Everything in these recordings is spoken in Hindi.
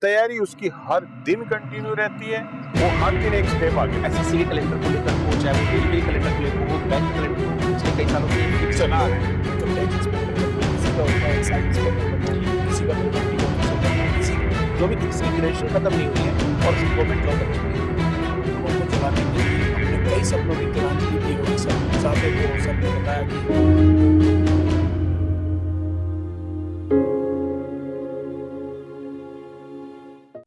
तैयारी उसकी हर दिन कंटिन्यू रहती है, वो हर दिन एक स्टेप आगे। एसएससी के कैलेंडर को लेकर हो, चाहे वो रेलवे कैलेंडर को लेकर हो, बैंक कैलेंडर को, पिछले कई सालों से फिक्स चला आ रहा है। इनकम टैक्स इंस्पेक्टर बनना, किसी का होता है एक्साइज इंस्पेक्टर बनना, किसी का प्रॉपर्टी ऑफिसर बनना, किसी जो भी जिसकी ग्रेजुएशन खत्म नहीं हुई है और उसकी गवर्नमेंट जॉब लग चुकी है। को चलाने के लिए हमने कई सपनों की तिरानगी की हुई सब साथी को सबने बताया कि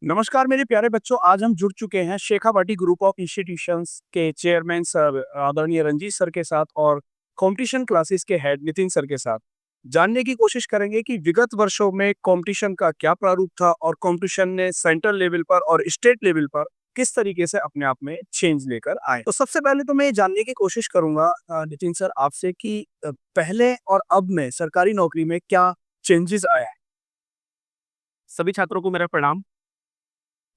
नमस्कार मेरे प्यारे बच्चों, आज हम जुड़ चुके हैं शेखावाटी ग्रुप ऑफ इंस्टीट्यूशंस के चेयरमैन सर आदरणीय रंजीत सर के साथ और कंपटीशन क्लासेस के हेड नितिन सर के साथ। जानने की कोशिश करेंगे कि विगत वर्षों में कंपटीशन का क्या प्रारूप था और कंपटीशन ने सेंट्रल लेवल पर और स्टेट लेवल पर किस तरीके से अपने आप में चेंज लेकर आए। तो सबसे पहले तो मैं ये जानने की कोशिश करूंगा नितिन सर आपसे कि पहले और अब में सरकारी नौकरी में क्या चेंजेस आए हैं। सभी छात्रों को मेरा प्रणाम।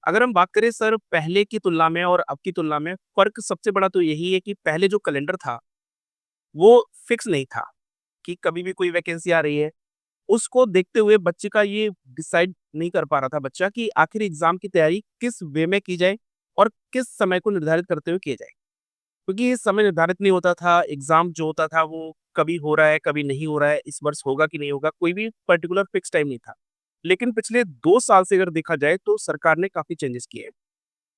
अगर हम बात करें सर पहले की तुलना में और अब की तुलना में, फर्क सबसे बड़ा तो यही है कि पहले जो कैलेंडर था वो फिक्स नहीं था कि कभी भी कोई वैकेंसी आ रही है। उसको देखते हुए बच्चे का ये डिसाइड नहीं कर पा रहा था बच्चा कि आखिर एग्जाम की तैयारी किस वे में की जाए और किस समय को निर्धारित करते हुए किया जाए, क्योंकि ये समय निर्धारित नहीं होता था। एग्जाम जो होता था वो कभी हो रहा है कभी नहीं हो रहा है, इस वर्ष होगा कि नहीं होगा, कोई भी पर्टिकुलर फिक्स टाइम नहीं था। लेकिन पिछले 2 साल से अगर देखा जाए तो सरकार ने काफी चेंजेस किए हैं,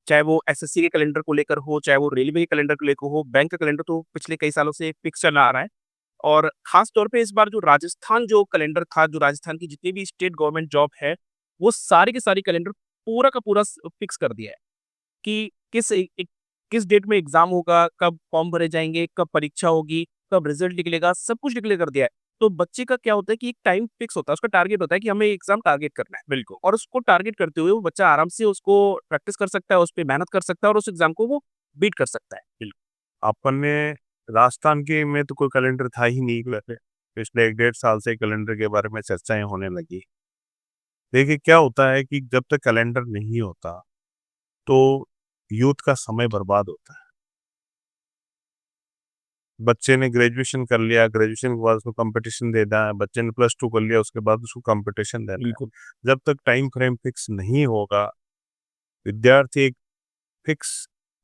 चाहे वो एसएससी के कैलेंडर को लेकर हो, चाहे वो रेलवे के कैलेंडर को लेकर हो, बैंक का कैलेंडर तो पिछले कई सालों से फिक्स चला आ रहा है। और खास तौर पे इस बार जो राजस्थान जो कैलेंडर था, जो राजस्थान की जितनी भी स्टेट गवर्नमेंट जॉब है, वो सारे के सारे कैलेंडर पूरा का पूरा फिक्स कर दिया है कि किस डेट में एग्जाम होगा, कब फॉर्म भरे जाएंगे, कब परीक्षा होगी, कब रिजल्ट निकलेगा, सब कुछ डिक्लेयर कर दिया है। तो बच्चे का क्या होता है कि एक टाइम फिक्स होता है, उसका टारगेट होता है कि हमें एग्जाम टारगेट करना है, बिल्कुल, और उसको टारगेट करते हुए वो बच्चा आराम से उसको प्रैक्टिस कर सकता है, उस पर मेहनत कर सकता है और उस एग्जाम को वो बीट कर सकता है। बिल्कुल। अपन ने राजस्थान के में तो कोई कैलेंडर था ही नहीं, वैसे पिछले 1-1.5 साल से कैलेंडर के बारे में चर्चाएं होने लगी। देखिए क्या होता है कि जब तक कैलेंडर नहीं होता तो यूथ का समय बर्बाद होता है। बच्चे ने ग्रेजुएशन कर लिया, ग्रेजुएशन के बाद उसको कंपटीशन देना है, बच्चे ने +2 कर लिया, उसके बाद उसको कंपटीशन देना है। जब तक टाइम फ्रेम फिक्स नहीं होगा, विद्यार्थी एक फिक्स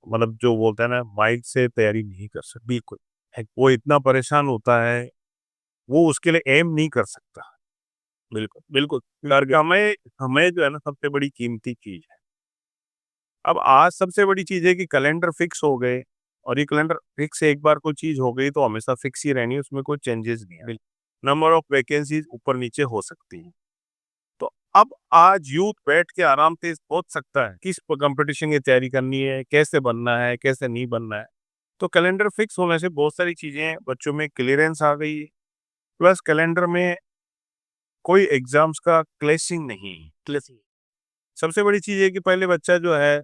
मतलब जो बोलते हैं ना माइंड से तैयारी नहीं कर सकता। बिल्कुल वो इतना परेशान होता है, वो उसके लिए एम नहीं कर सकता। बिल्कुल बिल्कुल। क्योंकि हमें हमें जो है ना सबसे बड़ी कीमती चीज है। अब आज सबसे बड़ी चीज है कि कैलेंडर फिक्स हो गए, और ये कैलेंडर फिक्स एक बार कोई चीज हो गई तो हमेशा फिक्स ही रहनी है, उसमें कोई चेंजेस नहीं है। नंबर ऑफ वैकेंसीज ऊपर नीचे हो सकती हैं। तो अब आज यूथ बैठ के आराम से सोच सकता है किस कंपटीशन की तैयारी करनी है, कैसे बनना है, कैसे नहीं बनना है। तो कैलेंडर फिक्स होने से बहुत सारी चीजें बच्चों में क्लियरेंस आ गई है। प्लस कैलेंडर में कोई एग्जाम्स का क्लैशिंग नहीं है। सबसे बड़ी चीज है कि पहले बच्चा जो है,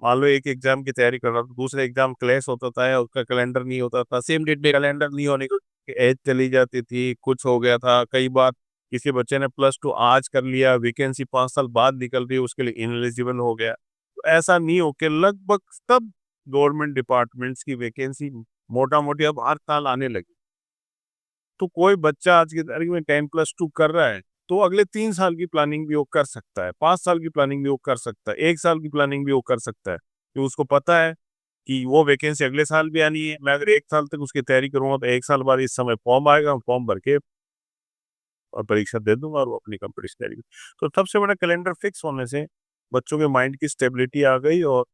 मान लो एक एग्जाम की तैयारी कर रहा था, दूसरे एग्जाम क्लैश होता था, उसका कैलेंडर नहीं होता था, सेम डेट पे कैलेंडर नहीं होने की एज चली जाती थी, कुछ हो गया था। कई बार किसी बच्चे ने +2 आज कर लिया, वैकेंसी 5 साल बाद निकल रही है, उसके लिए इनएलिजिबल हो गया। तो ऐसा नहीं हो के लगभग सब गवर्नमेंट डिपार्टमेंट्स की वैकेंसी मोटा मोटी अब हर साल आने लगी। तो कोई बच्चा आज की तारीख में 10+2 कर रहा है तो अगले 3 साल की प्लानिंग भी वो कर सकता है, 5 साल की प्लानिंग भी वो कर सकता है, 1 साल की प्लानिंग भी वो कर सकता है, क्योंकि उसको पता है कि वो वैकेंसी अगले साल भी आनी है। मैं अगर 1 साल तक उसकी तैयारी करूंगा तो 1 साल बाद इस समय फॉर्म आएगा, फॉर्म भर के और परीक्षा दे दूंगा और वो अपनी कंपटीशन तैयारी। तो सबसे बड़ा कैलेंडर फिक्स होने से बच्चों के माइंड की स्टेबिलिटी आ गई, और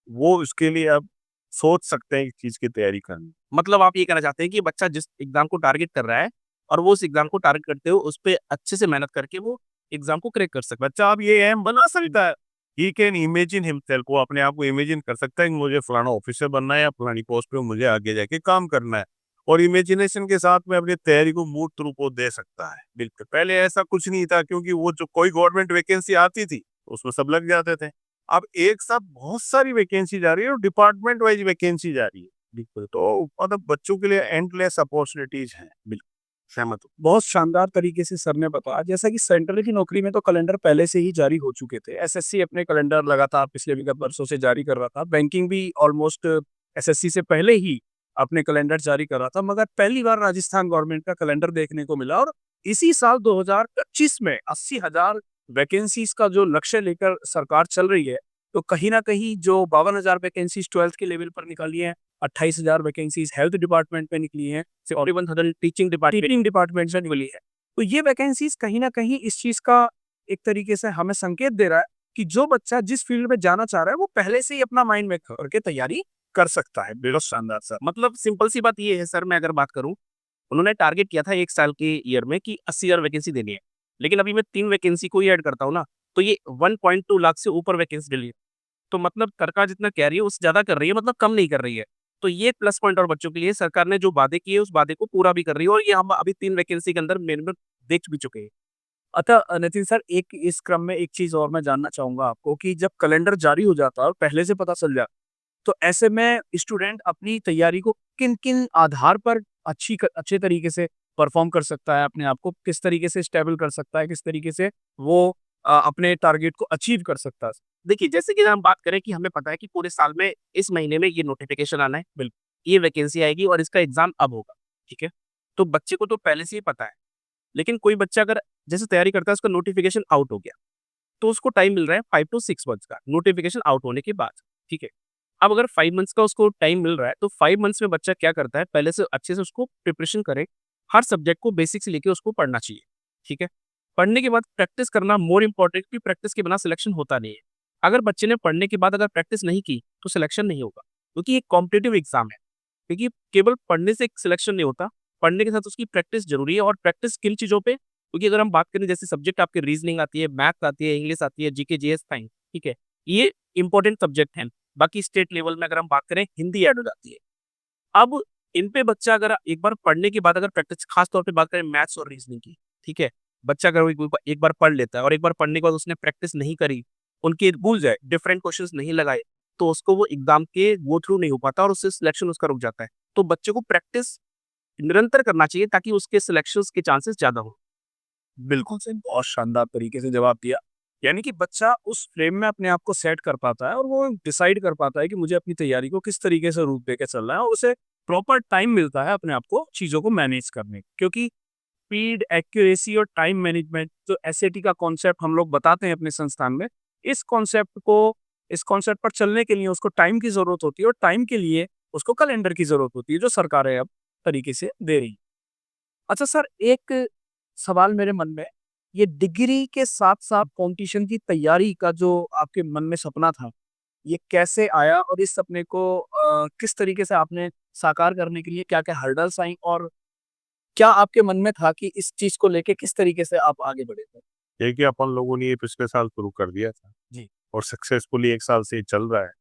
वो उसके लिए अब सोच सकते हैं इस चीज की तैयारी करनी। मतलब आप ये कहना चाहते हैं कि बच्चा जिस एग्जाम को टारगेट कर रहा है और वो उस एग्जाम को टारगेट करते हुए उस पे अच्छे से मेहनत करके वो एग्जाम को क्रैक कर सकता है। बच्चा अब ये एम बना सकता है, ही कैन इमेजिन हिमसेल्फ, वो अपने आप को इमेजिन कर सकता है कि मुझे फलाना ऑफिसर बनना है या फलानी पोस्ट पे मुझे आगे जाके काम करना है, और इमेजिनेशन के साथ में अपनी तैयारी को मूर्त रूप वो दे सकता है। बिल्कुल पहले ऐसा कुछ नहीं था, क्योंकि वो जो कोई गवर्नमेंट वैकेंसी आती थी उसमें सब लग जाते थे। अब एक साथ बहुत सारी वैकेंसी जा रही है और डिपार्टमेंट वाइज वैकेंसी जा रही है। बिल्कुल, तो मतलब बच्चों के लिए एंडलेस अपॉर्चुनिटीज हैं। बिल्कुल सहमत हूँ। बहुत शानदार तरीके से सर ने बताया, जैसा कि सेंट्रल की नौकरी में तो कैलेंडर पहले से ही जारी हो चुके थे। एसएससी अपने कैलेंडर लगातार पिछले विगत वर्षों से जारी कर रहा था। बैंकिंग भी ऑलमोस्ट एसएससी से पहले ही अपने कैलेंडर जारी कर रहा था, मगर पहली बार राजस्थान गवर्नमेंट का कैलेंडर देखने को मिला और इसी साल 2025 में 80,000 वैकेंसीज का जो लक्ष्य लेकर सरकार चल रही है, तो कहीं न कहीं जो 52,000 वैकेंसीज 12th के लेवल पर निकाली हैं, 28,000 वैकेंसीज हेल्थ डिपार्टमेंट में निकली हैं, 41,000 टीचिंग डिपार्टमेंट टीचिंग डिपार्टमेंट से निकली है। तो ये वैकेंसीज कहीं न कहीं इस चीज़ का एक तरीके से हमें संकेत दे रहा है कि जो बच्चा जिस फील्ड में जाना चाह रहा है, वो पहले से ही अपना माइंड मेक करके तैयारी कर सकता है। बिल्कुल शानदार सर। मतलब सिंपल सी बात ये है सर, मैं अगर बात करूँ, उन्होंने टारगेट किया था 1 साल के ईयर में कि 80,000 वैकेंसी देनी है। लेकिन अभी मैं 3 वैकेंसी को ही ऐड करता हूँ ना, तो ये 1.2 लाख से ऊपर वैकेंसी डली है। तो मतलब सरकार जितना कह रही है उससे ज़्यादा कर रही है, मतलब कम नहीं कर रही है। तो ये प्लस पॉइंट और बच्चों के लिए सरकार ने जो वादे किए उस वादे को पूरा भी कर रही है और ये हम अभी 3 वैकेंसी के अंदर मिनिमम देख भी चुके हैं। अतः नितिन सर, एक इस क्रम में एक चीज़ और मैं जानना चाहूँगा आपको कि जब कैलेंडर जारी हो जाता है और पहले से पता चल जाए, तो ऐसे में स्टूडेंट अपनी तैयारी को किन-किन आधार पर अच्छे तरीके से परफ़ॉर्म कर सकता है, अपने आप को किस तरीके से स्टेबल कर सकता है, किस तरीके से वो अपने टारगेट को अचीव कर सकता है? देखिए, जैसे कि हम बात करें कि हमें पता है कि पूरे साल में इस महीने में ये नोटिफ़िकेशन आना है, ये वैकेंसी आएगी और इसका एग्ज़ाम अब होगा, ठीक है? तो बच्चे को तो पहले से ही पता है। लेकिन कोई बच्चा अगर जैसे तैयारी करता है, उसका नोटिफ़िकेशन आउट हो गया, तो उसको टाइम मिल रहा है 5 टू 6 मंथ्स का नोटिफ़िकेशन आउट होने के बाद, ठीक है? अब अगर 5 मंथ्स का उसको टाइम मिल रहा है, तो 5 मंथ्स में बच्चा क्या करता है, पहले से अच्छे से उसको प्रिपरेशन करे, हर सब्जेक्ट को बेसिक से लेके उसको पढ़ना चाहिए, ठीक है? पढ़ने के बाद प्रैक्टिस करना मोर इम्पोर्टेंट, क्योंकि प्रैक्टिस के बिना सिलेक्शन होता नहीं है। अगर बच्चे ने पढ़ने के बाद अगर प्रैक्टिस नहीं की, तो सिलेक्शन नहीं होगा, क्योंकि ये कॉम्पिटिटिव एग्ज़ाम है। क्योंकि केवल पढ़ने से सिलेक्शन नहीं होता, पढ़ने के साथ उसकी प्रैक्टिस ज़रूरी है और प्रैक्टिस किन चीज़ों पे, क्योंकि अगर हम बात करें जैसे सब्जेक्ट आपके रीज़निंग आती है, मैथ्स आती है, इंग्लिश आती है, जीके, जीएस, साइंस, ठीक है? ये इम्पोर्टेंट सब्जेक्ट हैं। बाकी स्टेट लेवल में अगर हम बात करें, हिंदी ऐड हो जाती है। अब इन पे बच्चा अगर एक बार पढ़ने के बाद अगर प्रैक्टिस, खास तौर पे बात करें मैथ्स और रीज़निंग की, ठीक है? बच्चा अगर वो एक बार पढ़ लेता है और एक बार पढ़ने के बाद उसने प्रैक्टिस नहीं करी, उनके भूल जाए, डिफरेंट क्वेश्चंस नहीं लगाए, तो उसको वो एग्ज़ाम के गो थ्रू नहीं हो पाता और उससे सिलेक्शन उसका रुक जाता है। तो बच्चे को प्रैक्टिस निरंतर करना चाहिए ताकि उसके सिलेक्शंस के चांसेस ज़्यादा हों। बिल्कुल सही, बहुत शानदार तरीके से जवाब दिया। यानी कि बच्चा उस फ्रेम में अपने आप को सेट कर पाता है और वो डिसाइड कर पाता है कि मुझे अपनी तैयारी को किस तरीके से रूप देके चलना है और उसे प्रॉपर टाइम मिलता है अपने आप को चीज़ों को मैनेज करने की। क्योंकि स्पीड, एक्यूरेसी और टाइम मैनेजमेंट जो एसएटी का कॉन्सेप्ट हम लोग बताते हैं अपने संस्थान में, इस कॉन्सेप्ट पर चलने के लिए उसको टाइम की ज़रूरत होती है और टाइम के लिए उसको कैलेंडर की ज़रूरत होती है, जो सरकारें अब तरीके से दे रही हैं। अच्छा सर, एक सवाल मेरे मन में, ये डिग्री के साथ-साथ कॉम्पिटिशन की तैयारी का जो आपके मन में सपना था, ये कैसे आया और इस सपने को किस तरीके से आपने साकार करने के लिए क्या-क्या हर्डल्स आई और क्या आपके मन में था कि इस चीज़ को लेके किस तरीके से आप आगे बढ़े थे? देखिए, अपन लोगों ने ये पिछले साल शुरू कर दिया था जी। और सक्सेसफुली 1 साल से ये चल रहा है।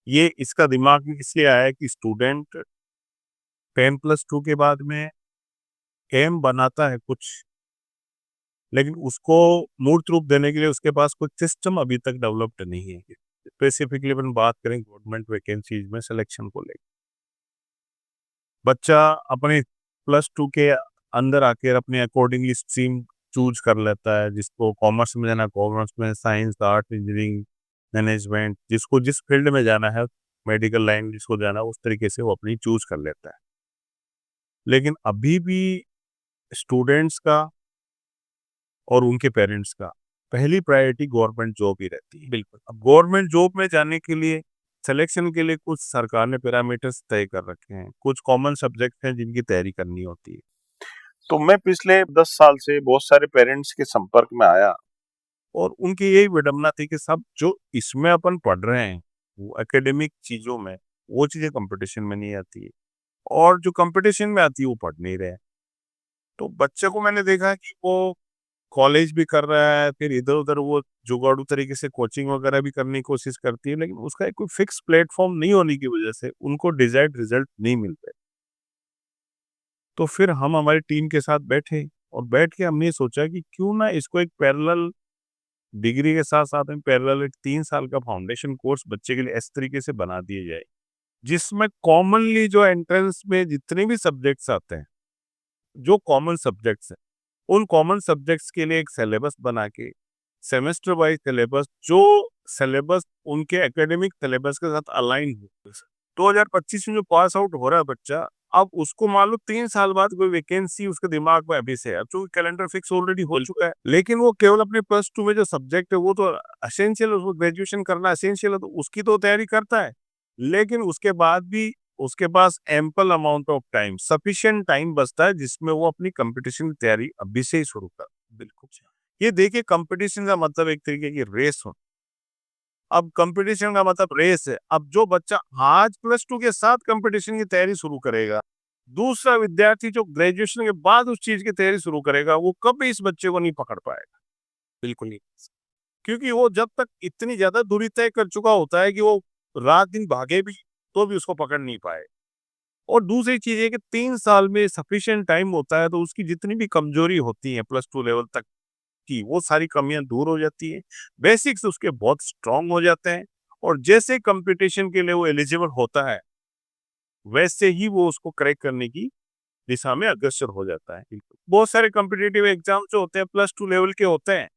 ये इसका दिमाग में इसलिए आया है कि स्टूडेंट 10+2 के बाद में एम बनाता है कुछ, लेकिन उसको मूर्त रूप देने के लिए उसके पास कोई सिस्टम अभी तक डेवलप्ड नहीं है। स्पेसिफिकली अपन बात करें गवर्नमेंट वैकेंसीज में सिलेक्शन को लेकर, बच्चा अपने +2 के अंदर आकर अपने अकॉर्डिंगली स्ट्रीम चूज कर लेता है। जिसको कॉमर्स में जाना कॉमर्स में, साइंस, आर्ट, इंजीनियरिंग, मैनेजमेंट, जिसको जिस फील्ड में जाना है, मेडिकल लाइन जिसको जाना है, उस तरीके से वो अपनी चूज कर लेता है। लेकिन अभी भी स्टूडेंट्स का और उनके पेरेंट्स का पहली प्रायोरिटी गवर्नमेंट जॉब ही रहती है। बिल्कुल। अब गवर्नमेंट जॉब में जाने के लिए सिलेक्शन के लिए कुछ सरकार ने पैरामीटर्स तय कर रखे हैं, कुछ कॉमन सब्जेक्ट हैं जिनकी तैयारी करनी होती है। तो मैं पिछले 10 साल से बहुत सारे पेरेंट्स के संपर्क में आया और उनकी यही विडंबना थी कि सब जो इसमें अपन पढ़ रहे हैं, वो एकेडमिक चीजों में, वो चीजें कंपटीशन में नहीं आती है और जो कंपटीशन में आती है वो पढ़ नहीं रहे हैं। तो बच्चे को मैंने देखा कि वो कॉलेज भी कर रहा है, फिर इधर-उधर वो जुगाड़ू तरीके से कोचिंग वगैरह भी करने की कोशिश करती है, लेकिन उसका एक कोई फिक्स प्लेटफ़ॉर्म नहीं होने की वजह से उनको डिज़ायर्ड रिज़ल्ट नहीं मिलते। तो फिर हम हमारी टीम के साथ बैठे और बैठ के हमने ये सोचा कि क्यों ना इसको एक पैरेलल डिग्री के साथ-साथ में पैरेलल एक 3 साल का फाउंडेशन कोर्स बच्चे के लिए इस तरीके से बना दिया जाए, जिसमें कॉमनली जो एंट्रेंस में जितने भी सब्जेक्ट्स आते हैं, जो कॉमन सब्जेक्ट्स हैं, उन कॉमन सब्जेक्ट्स के लिए एक सिलेबस बना के सेमेस्टर वाइज सिलेबस, जो सिलेबस उनके एकेडमिक सिलेबस के साथ अलाइन हो। 2025 में जो पास आउट हो रहा है बच्चा, अब उसको मान लो 3 साल बाद कोई वैकेंसी उसके दिमाग में अभी से है, अब चूँकि कैलेंडर फिक्स ऑलरेडी हो चुका है, लेकिन वो केवल अपने प्लस 2 में जो सब्जेक्ट है वो तो एसेंशियल है, उसको ग्रेजुएशन करना एसेंशियल है, तो उसकी तो तैयारी करता है। लेकिन उसके बाद भी उसके पास ample amount of time, sufficient time बचता है जिसमें वो अपनी कॉम्पिटिशन की तैयारी अभी से ही शुरू कर। बिल्कुल। ये देखिए कॉम्पिटिशन का मतलब एक तरीके की रेस हो। अब कंपटीशन का मतलब रेस है। अब जो बच्चा आज प्लस 2 के साथ कंपटीशन की तैयारी शुरू करेगा, दूसरा विद्यार्थी जो ग्रेजुएशन के बाद उस चीज की तैयारी शुरू करेगा, वो कभी इस बच्चे को नहीं पकड़ पाएगा। बिल्कुल नहीं। क्योंकि वो जब तक इतनी ज्यादा दूरी तय कर चुका होता है कि वो रात दिन भागे भी तो भी उसको पकड़ नहीं पाए। और दूसरी चीज ये कि 3 साल में सफिशिएंट टाइम होता है, तो उसकी जितनी भी कमजोरी होती है प्लस 2 लेवल तक की, वो सारी कमियां दूर हो जाती है। बेसिक्स उसके बहुत स्ट्रांग हो जाते हैं और जैसे कंपटीशन के लिए वो एलिजिबल होता है, वैसे ही वो उसको क्रैक करने की दिशा में अग्रसर हो जाता है। बहुत सारे कॉम्पिटिटिव एग्जाम जो होते हैं प्लस 2 लेवल के होते हैं,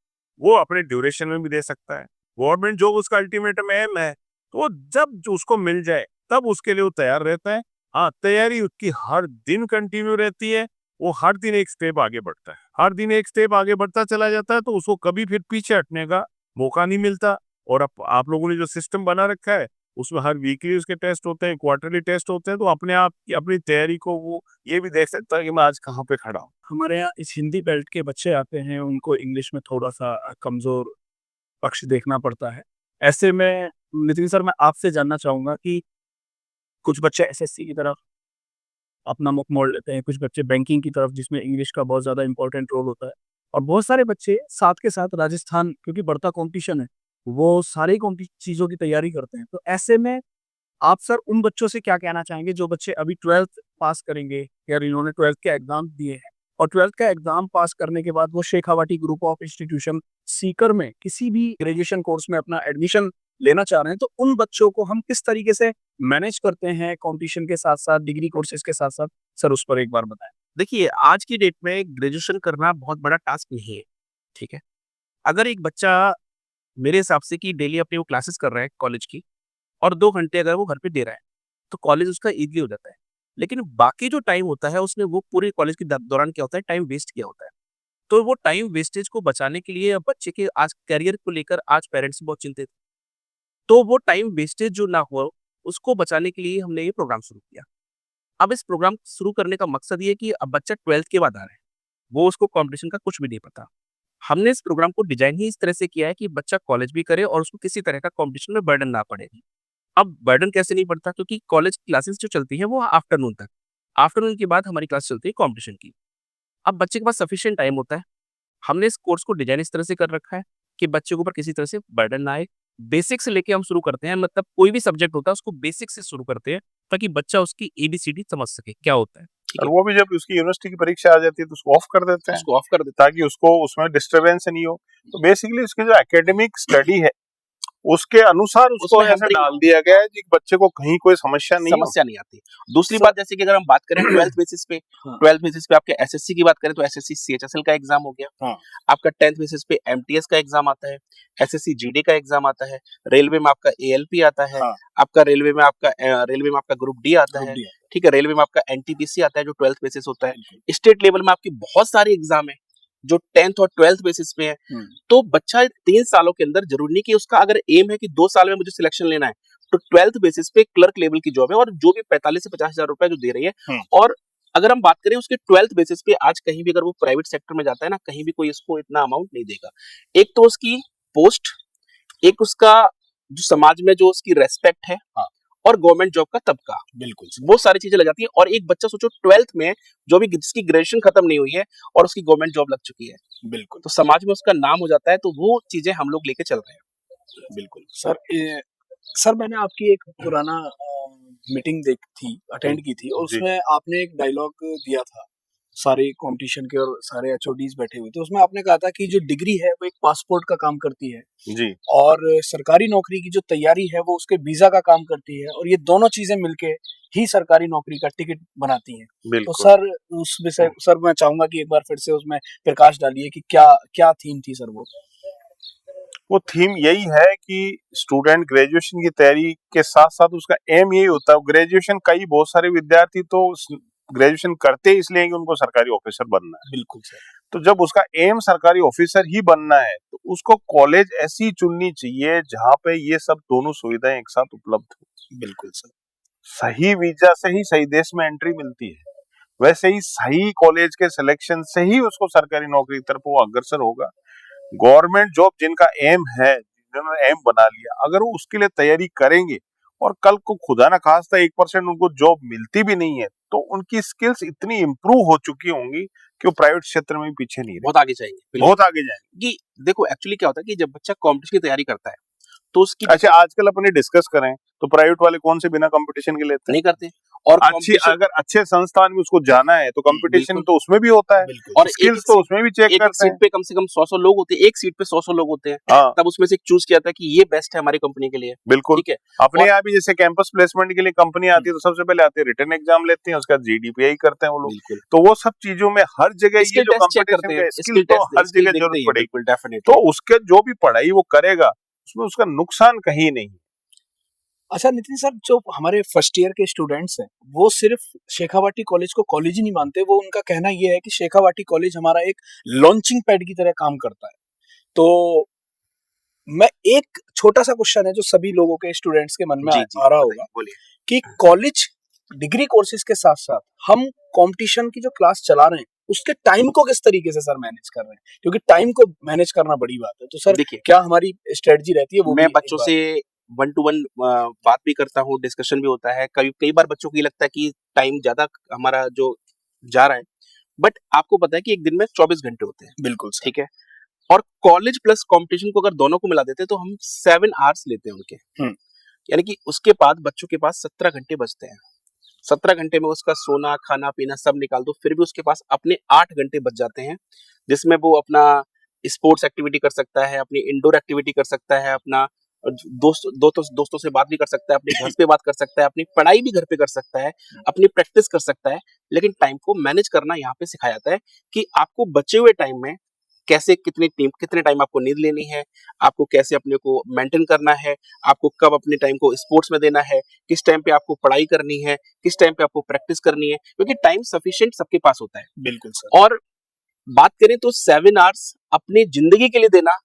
वो अपने ड्यूरेशन में भी दे सकता है। गवर्नमेंट जॉब उसका अल्टीमेटम एम है, तो वो जब जो उसको मिल जाए तब उसके लिए वो तैयार रहता है। हाँ, तैयारी उसकी हर दिन कंटिन्यू रहती है, वो हर दिन एक स्टेप आगे बढ़ता है, हर दिन एक स्टेप आगे बढ़ता चला जाता है, तो उसको कभी फिर पीछे हटने का मौका नहीं मिलता। और अब आप लोगों ने जो सिस्टम बना रखा है, उसमें हर वीकली उसके टेस्ट होते हैं, क्वार्टरली टेस्ट होते हैं, तो अपने आप की अपनी तैयारी को वो ये भी देख सकता है कि मैं आज कहाँ पे खड़ा हूँ। हमारे यहाँ इस हिंदी बेल्ट के बच्चे आते हैं, उनको इंग्लिश में थोड़ा-सा कमज़ोर पक्ष देखना पड़ता है। ऐसे में नितिन सर, मैं आपसे जानना चाहूँगा कि कुछ बच्चे एसएससी की तरफ अपना मुख मोड़ लेते हैं, कुछ बच्चे बैंकिंग की तरफ जिसमें इंग्लिश का बहुत ज़्यादा इम्पोर्टेंट रोल होता है, और बहुत सारे बच्चे साथ के साथ राजस्थान, क्योंकि बढ़ता कॉम्पिटिशन है, वो सारी चीज़ों की तैयारी करते हैं। तो ऐसे में आप सर उन बच्चों से क्या कहना चाहेंगे जो बच्चे अभी 12th पास करेंगे या इन्होंने 12th के एग्जाम दिए हैं और 12th का एग्जाम पास करने के बाद वो Shekhawati group of institution Sikar में किसी भी ग्रेजुएशन कोर्स में अपना एडमिशन लेना चाह रहे हैं, तो उन बच्चों को हम किस तरीके से मैनेज करते हैं कंपटीशन के साथ साथ, डिग्री कोर्सेज के साथ साथ? सर उस पर एक बार बताएं। देखिए, आज की डेट में ग्रेजुएशन करना बहुत बड़ा टास्क नहीं है, ठीक है? अगर एक बच्चा मेरे हिसाब से कि डेली अपनी वो क्लासेस कर रहा है कॉलेज की और 2 घंटे अगर वो घर पे दे रहा है, तो कॉलेज उसका ईज़िली हो जाता है। लेकिन बाकी जो टाइम होता है उसने वो पूरे कॉलेज के द दौरान क्या होता है, टाइम वेस्ट किया होता है। तो वो टाइम वेस्टेज को बचाने के लिए अब बच्चे के आज करियर को लेकर आज पेरेंट्स बहुत चिंतित हैं। तो वो टाइम वेस्टेज जो ना हो, उसको बचाने के लिए हमने ये प्रोग्राम शुरू किया। अब इस प्रोग्राम शुरू करने का मकसद ये है कि अब बच्चा 12th के बाद आ रहा है, वो उसको कॉम्पिटिशन का कुछ भी नहीं पता। हमने इस प्रोग्राम को डिज़ाइन ही इस तरह से किया है कि बच्चा कॉलेज भी करे और उसको किसी तरह का कॉम्पिटिशन में बर्डन ना पड़े। अब बर्डन कैसे नहीं पड़ता, क्योंकि कॉलेज क्लासेस जो चलती हैं वो आफ्टरनून तक। आफ्टरनून के बाद हमारी क्लास चलती है कॉम्पिटिशन की। अब बच्चे के पास सफिशिएंट टाइम होता है। हमने इस कोर्स को डिज़ाइन इस तरह से कर रखा है कि बच्चे के ऊपर किसी तरह से बर्डन ना आए। बेसिक से लेके हम शुरू करते हैं, मतलब कोई भी सब्जेक्ट होता है उसको बेसिक से शुरू करते हैं ताकि बच्चा उसकी एबीसीडी समझ सके, क्या होता है, ठीक और है? वो भी जब उसकी यूनिवर्सिटी की परीक्षा आ जाती है तो उसको ऑफ कर देते हैं उसको ऑफ कर देते ताकि उसको उसमें डिस्टरबेंस नहीं हो। तो बेसिकली उसकी जो एकेडमिक स्टडी है उसके अनुसार उसको उसमें ऐसे हैम्परिंग डाल दिया गया है कि बच्चे को कहीं कोई समस्या नहीं हो। समस्या नहीं आती। दूसरी सर- बात, जैसे कि अगर हम बात करें 12th बेसिस पे, हाँ। 12th बेसिस पे आपके एसएससी की बात करें तो एसएससी सीएचएसएल का एग्जाम हो गया। हाँ। आपका 10th बेसिस पे एमटीएस का एग्जाम आता है, एसएससी जीडी का एग्जाम आता है, रेलवे में आपका एएलपी आता है, हाँ। आपका रेलवे में आपका ग्रुप डी आता है, ठीक है? रेलवे में आपका एनटीपीसी आता है जो 12th बेसिस होता है। स्टेट लेवल में आपकी बहुत सारी एग्जाम है जो 10th और 12th बेसिस पे है। तो बच्चा 3 सालों के अंदर, जरूरी नहीं कि उसका अगर एम है कि 2 साल में मुझे सिलेक्शन लेना है, तो 12th बेसिस पे क्लर्क लेवल की जॉब है और जो भी 45 से 50 हजार रुपए जो दे रही है। और अगर हम बात करें उसके 12th बेसिस पे, आज कहीं भी अगर वो प्राइवेट सेक्टर में जाता है ना, कहीं भी कोई इसको इतना अमाउंट नहीं देगा। एक तो उसकी पोस्ट, एक उसका जो समाज में जो उसकी रेस्पेक्ट है, और गवर्नमेंट जॉब का तबका, बिल्कुल वो सारी चीजें लग जाती है। और एक बच्चा सोचो 12th में जो भी जिसकी ग्रेजुएशन खत्म नहीं हुई है और उसकी गवर्नमेंट जॉब लग चुकी है, बिल्कुल, तो समाज में उसका नाम हो जाता है। तो वो चीजें हम लोग लेके चल रहे हैं। बिल्कुल सर, मैंने आपकी एक पुराना मीटिंग अटेंड की थी और जी। उसमें आपने एक डायलॉग दिया था, सारे कंपटीशन के और सारे एचओडीज बैठे हुए थे, उसमें आपने कहा था कि जो डिग्री है वो एक पासपोर्ट का काम करती है जी। और सरकारी नौकरी की जो तैयारी है वो उसके वीजा का काम करती है, और ये दोनों चीजें मिलके ही सरकारी नौकरी का टिकट बनाती हैं। तो बिल्कुल। सर उस विषय, सर मैं चाहूंगा कि एक बार फिर से उसमें प्रकाश डालिए कि क्या क्या थीम थी सर वो। वो थीम यही है कि स्टूडेंट ग्रेजुएशन की तैयारी के साथ साथ उसका एम यही होता है। ग्रेजुएशन कई बहुत सारे विद्यार्थी तो ग्रेजुएशन करते इसलिए कि उनको सरकारी ऑफिसर बनना है। बिल्कुल सर। तो जब उसका एम सरकारी ऑफिसर ही बनना है तो उसको कॉलेज ऐसी चुननी चाहिए जहां पे ये सब दोनों सुविधाएं एक साथ उपलब्ध हो। बिल्कुल सर। सही वीजा से ही सही देश में एंट्री मिलती है, वैसे ही सही कॉलेज के सिलेक्शन से ही उसको सरकारी नौकरी की तरफ वो अग्रसर होगा। गवर्नमेंट जॉब जिनका एम है, जिन्होंने एम बना लिया, अगर वो उसके लिए तैयारी करेंगे और कल को खुदा ना खास्ता 1% उनको जॉब मिलती भी नहीं है तो उनकी स्किल्स इतनी इंप्रूव हो चुकी होंगी कि वो प्राइवेट क्षेत्र में भी पीछे नहीं बहुत आगे जाएंगे, रहे, बहुत आगे जाएंगे। कि देखो एक्चुअली क्या होता है कि जब बच्चा कॉम्पिटिशन की तैयारी करता है तो उसकी अच्छा, आजकल अपने डिस्कस करें तो प्राइवेट वाले कौन से बिना कंपटीशन के लेते हैं? नहीं करते। और अगर अच्छे संस्थान में उसको जाना है तो कंपटीशन तो उसमें भी होता है, और स्किल्स तो उसमें भी चेक एक करते हैं। सीट पे कम से कम 100 लोग होते हैं, एक सीट पे 100 लोग होते हैं। हाँ, तब उसमें से एक चूज किया था कि ये बेस्ट है हमारी कंपनी के लिए। बिल्कुल। ठीक है, अपने यहाँ भी जैसे कैंपस प्लेसमेंट के लिए कंपनी आती है तो सबसे पहले आती है रिटन एग्जाम लेते हैं, उसका जीडीपीआई करते हैं वो लोग। तो वो सब चीजों में हर जगह ये जो कंपटीशन का स्किल तो हर जगह जरूरत पड़ेगी। तो उसके जो भी पढ़ाई वो करेगा उसमें उसका नुकसान कहीं नहीं। अच्छा नितिन सर, जो हमारे फर्स्ट ईयर के स्टूडेंट्स हैं वो सिर्फ शेखावाटी कॉलेज को कॉलेज ही नहीं मानते, वो उनका कहना ये है कि शेखावाटी कॉलेज हमारा एक लॉन्चिंग पैड की तरह काम करता है। तो मैं एक छोटा सा क्वेश्चन है जो सभी लोगों के स्टूडेंट्स के मन में आ रहा होगा कि कॉलेज डिग्री कोर्सेज के साथ साथ हम कंपटीशन की जो क्लास चला रहे हैं उसके टाइम को किस तरीके से सर मैनेज कर रहे हैं, क्योंकि टाइम को मैनेज करना बड़ी बात है। तो सर देखिए, क्या हमारी स्ट्रेटजी रहती है? वो मैं बच्चों से 1 to 1 बात भी करता हूँ, डिस्कशन भी होता है। कई बार बच्चों को ये लगता है कि टाइम ज्यादा हमारा जो जा रहा है, बट आपको पता है कि एक दिन में 24 घंटे होते हैं। बिल्कुल सर। ठीक है, और कॉलेज प्लस कंपटीशन को अगर दोनों को मिला देते हैं तो हम 7 आवर्स लेते हैं उनके। यानी कि उसके बाद बच्चों के पास 17 घंटे बचते हैं। 17 घंटे में उसका सोना खाना पीना सब निकाल दो, फिर भी उसके पास अपने 8 घंटे बच जाते हैं, जिसमें वो अपना स्पोर्ट्स एक्टिविटी कर सकता है, अपनी इंडोर एक्टिविटी कर सकता है, अपना दोस्तों से बात भी कर सकता है, अपने घर पे बात कर सकता है, अपनी पढ़ाई भी घर पे कर सकता है, अपनी प्रैक्टिस कर सकता है। लेकिन टाइम को मैनेज करना यहाँ पे सिखाया जाता है कि आपको बचे हुए टाइम में कैसे कितने टाइम आपको नींद लेनी है, आपको कैसे अपने को मेंटेन करना है, आपको कब अपने टाइम को स्पोर्ट्स में देना है, किस टाइम पे आपको पढ़ाई करनी है, किस टाइम पे आपको प्रैक्टिस करनी है, क्योंकि टाइम सफिशिएंट सबके पास होता है। बिल्कुल सर। और बात करें तो 7 आवर्स अपनी जिंदगी के लिए देना,